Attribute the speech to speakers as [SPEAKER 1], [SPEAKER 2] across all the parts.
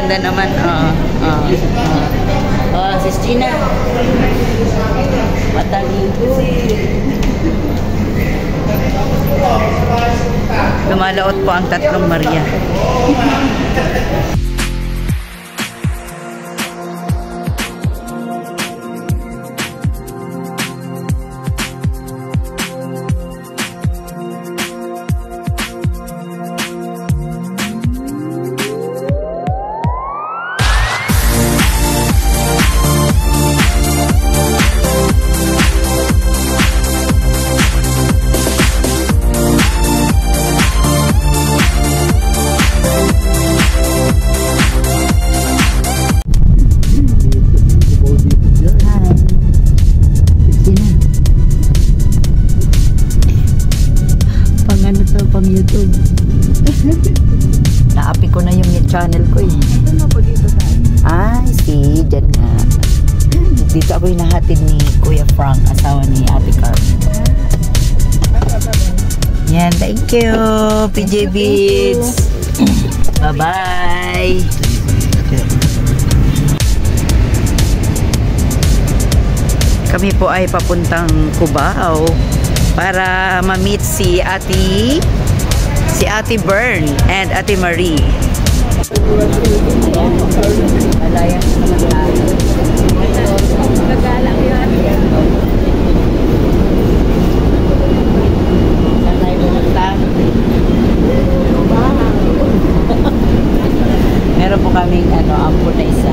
[SPEAKER 1] ganda naman. Sis Gina. Mataligo. Lumalaot po ang tatlong Maria.
[SPEAKER 2] YouTube.
[SPEAKER 1] Naapi ko na yung channel ko eh.
[SPEAKER 2] Ito na po dito tayo.
[SPEAKER 1] Ay, see, dyan nga. Dito ako yung nahatid ni Kuya Frank, asawa ni Ate Carmen. Yan, thank you, PJ Beats. Bye-bye. Kami po ay papuntang Cubao para ma-meet si Ate Bern and Ate Marie. Alayan naman tayo.
[SPEAKER 2] Nagalang yun.
[SPEAKER 1] Saan tayo pumunta? Meron po kaming ampun na isa.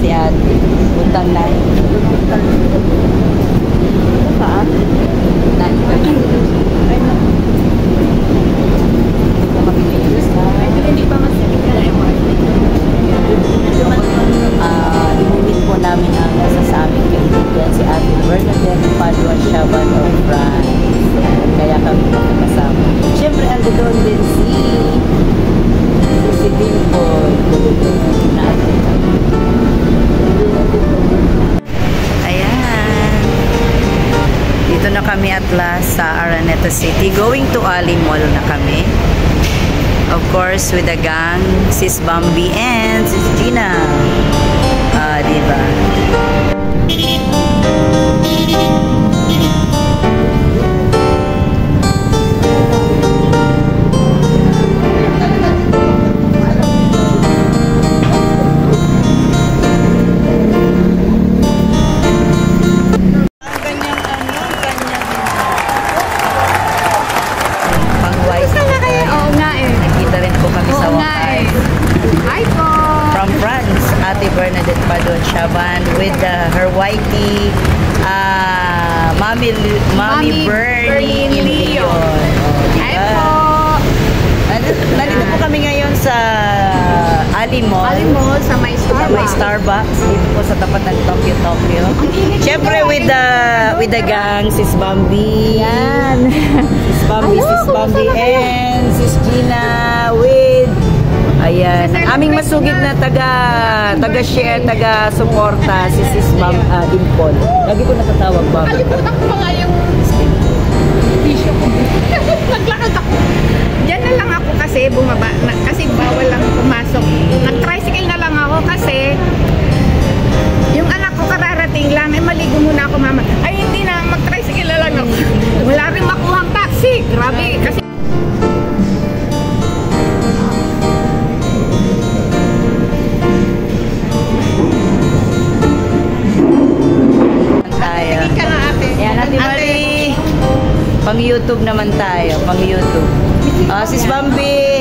[SPEAKER 1] Si Ate. Puntang na. Saan?
[SPEAKER 2] Hindi pa masigit ka
[SPEAKER 1] Lumimit po namin ang nasa sa aming kaibigan si Ate Bernadette Padua Chaban of France. Kaya kami nakakasama. Siyempre, ando doon din si Dimple. Ayan. Dito na kami at last sa Araneta City. Going to Ali Mall na kami. Of course, with the gang, Sis Bambi and Sis Gina. Diba? Bernadette Padua Chaban with her wifey Mami Bernie Leon.
[SPEAKER 2] Hi po!
[SPEAKER 1] Nandito po kami ngayon sa Ali Mall.
[SPEAKER 2] Ali Mall sa may Starbucks.
[SPEAKER 1] Sa may Starbucks dito po sa tapat ng Tokyo. Siyempre with the gang, Sis Bambi.
[SPEAKER 2] Yan.
[SPEAKER 1] Sis Bambi and Sis Gina with ayan, aming masugid na taga-share, taga-suporta si Sis Bam Dimple. Lagi ko natatawag ba?
[SPEAKER 2] Kalimutan ko pa nga yung tissue ko. Naglakad ako. Diyan na lang ako kasi bumaba. Kasi bawal lang pumasok. Nag-tricycle na lang ako kasi yung anak ko kararating lang. Maligo muna ako, mama. Ay, hindi na. Mag-tricycle na lang ako. Wala rin makuhang taxi. Grabe. Kasi
[SPEAKER 1] pang YouTube naman tayo, pang YouTube. Sis Bambi.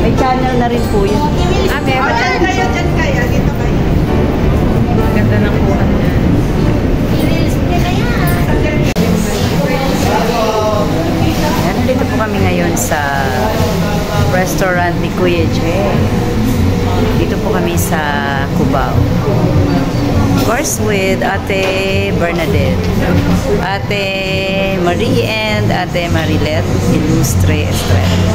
[SPEAKER 1] May channel na rin po yun.
[SPEAKER 2] Ate, dyan kaya, dito kayo. Ganda ng kuhan niya.
[SPEAKER 1] Nandito po kami ngayon sa restaurant ni Kuya Che. Dito po kami sa Cubao. Of course, with Ate Bernadette, Ate Marie and Ate Marilet Ilustre Estrella.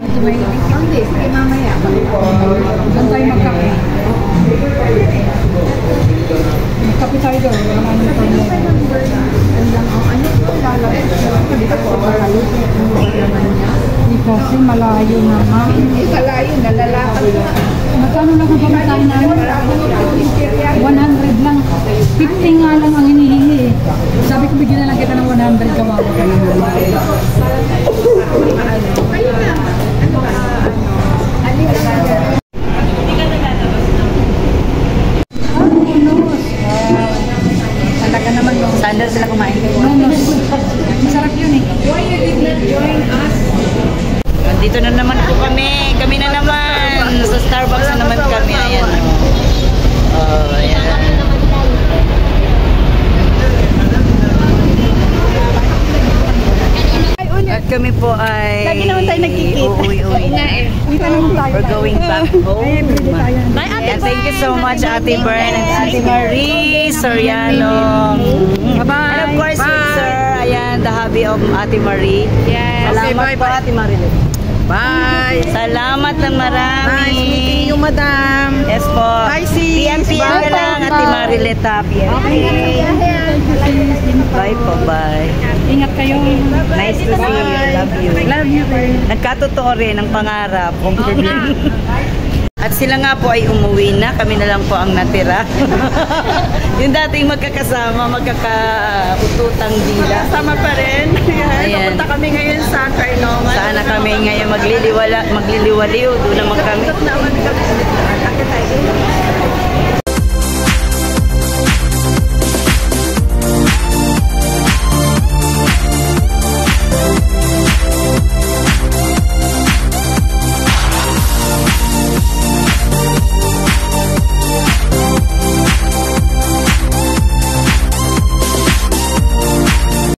[SPEAKER 2] Hindi, sige mamaya. Saan tayo magkape? Magkape tayo doon. Ano po lalabas? Dito po, makalusin. Ano naman niya?
[SPEAKER 3] kasi malayo naman.
[SPEAKER 2] Malayo, nalalakad ko.
[SPEAKER 3] Magkano lang ang pamasahe namin? 100 lang. 50 nga lang ang hinihingi eh. Sabi ko bigyan na lang kita ng 100 kawawa ka naman.
[SPEAKER 2] Kayo na. Ano ba? Alin lang.
[SPEAKER 3] Talaga naman no.
[SPEAKER 1] Saan daw sila kumain?
[SPEAKER 3] Nonos. Masarap yun eh.
[SPEAKER 2] Why you did not join us?
[SPEAKER 1] Dito na naman po kami. Kami na naman. Sa Starbucks na naman kami. Ayan. Oh, ayan. At kami po ay
[SPEAKER 2] Lagi naman tayo nagkikita.
[SPEAKER 1] uuwi na. We're going back home. And thank you so much Ate Bern and Ate Marie Soriano.
[SPEAKER 3] Bye-bye.
[SPEAKER 1] And of course, sir, ayan, the hubby of Ate Marie.
[SPEAKER 2] Yes.
[SPEAKER 1] Salamat po Ate Marie.
[SPEAKER 2] Bye.
[SPEAKER 1] Salamat ng marami.
[SPEAKER 2] Nice meeting you, madam.
[SPEAKER 1] Yes po.
[SPEAKER 2] Bye, sis.
[SPEAKER 1] PM ka lang, Ate Marileta. PM. Bye po, bye.
[SPEAKER 3] Ingat kayo.
[SPEAKER 1] Nice to see you. Love you.
[SPEAKER 3] Love you.
[SPEAKER 1] Nagkatotoo rin ang pangarap. At sila nga po ay umuwi na. Kami na lang po ang natira. Yung dating magkakasama, magkakaututang dila.
[SPEAKER 2] Sama pa rin.
[SPEAKER 1] Ayan.
[SPEAKER 2] Pupunta kami ngayon sa Carnongan.
[SPEAKER 1] Sana kami ngayon magliliwaliw. Doon naman kami.
[SPEAKER 2] Naman kami.